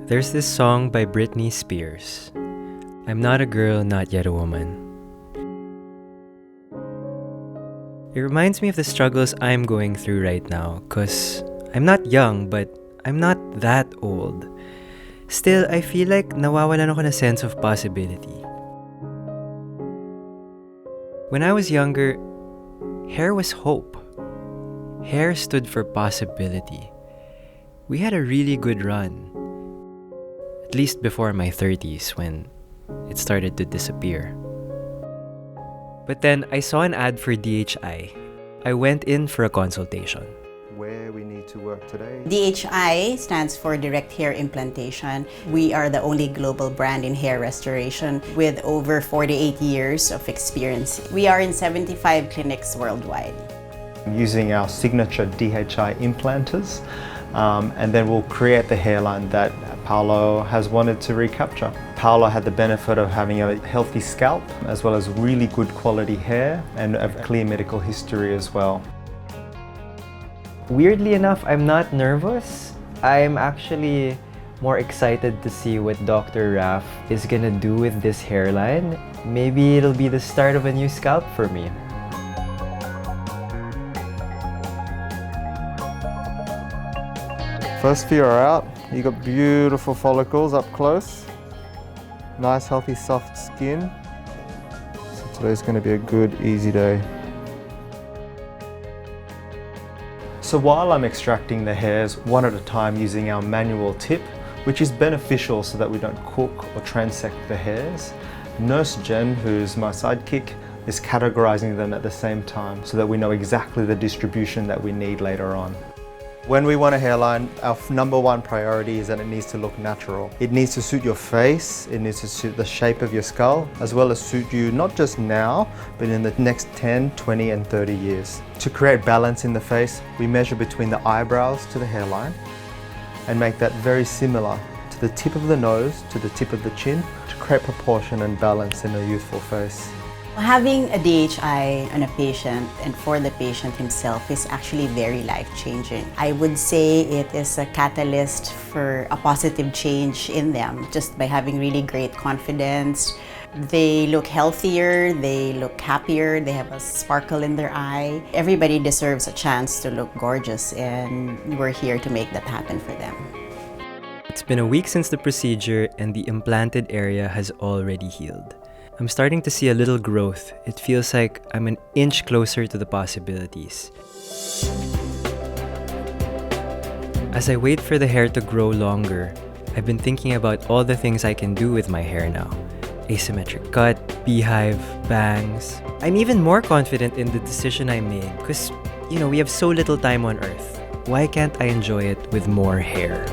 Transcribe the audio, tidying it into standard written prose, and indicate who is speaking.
Speaker 1: There's this song by Britney Spears. I'm not a girl, not yet a woman. It reminds me of the struggles I'm going through right now, cause I'm not young, but I'm not that old. Still, I feel like nawawalan ako ng sense of possibility. When I was younger, hair was hope. Hair stood for possibility. We had a really good run. At least before my 30s, when it started to disappear. But then I saw an ad for DHI. I went in for a consultation.
Speaker 2: Where we need to work today.
Speaker 3: DHI stands for Direct Hair Implantation. We are the only global brand in hair restoration with over 48 years of experience. We are in 75 clinics worldwide.
Speaker 2: Using our signature DHI implanters, and then we'll create the hairline that Paolo has wanted to recapture. Paolo had the benefit of having a healthy scalp, as well as really good quality hair and a clear medical history as well.
Speaker 1: Weirdly enough, I'm not nervous. I'm actually more excited to see what Dr. Raf is gonna do with this hairline. Maybe it'll be the start of a new scalp for me.
Speaker 2: First few are out. You got beautiful follicles up close. Nice, healthy, soft skin. So today's going to be a good, easy day. So while I'm extracting the hairs one at a time using our manual tip, which is beneficial so that we don't cook or transect the hairs, Nurse Jen, who's my sidekick, is categorizing them at the same time so that we know exactly the distribution that we need later on. When we want a hairline, our number one priority is that it needs to look natural. It needs to suit your face, it needs to suit the shape of your skull, as well as suit you not just now, but in the next 10, 20 and 30 years. To create balance in the face, we measure between the eyebrows to the hairline and make that very similar to the tip of the nose to the tip of the chin to create proportion and balance in a youthful face.
Speaker 3: Having a DHI on a patient and for the patient himself is actually very life-changing. I would say it is a catalyst for a positive change in them just by having really great confidence. They look healthier, they look happier, they have a sparkle in their eye. Everybody deserves a chance to look gorgeous, and we're here to make that happen for them.
Speaker 1: It's been a week since the procedure and the implanted area has already healed. I'm starting to see a little growth. It feels like I'm an inch closer to the possibilities. As I wait for the hair to grow longer, I've been thinking about all the things I can do with my hair now. Asymmetric cut, beehive, bangs. I'm even more confident in the decision I made because, we have so little time on Earth. Why can't I enjoy it with more hair?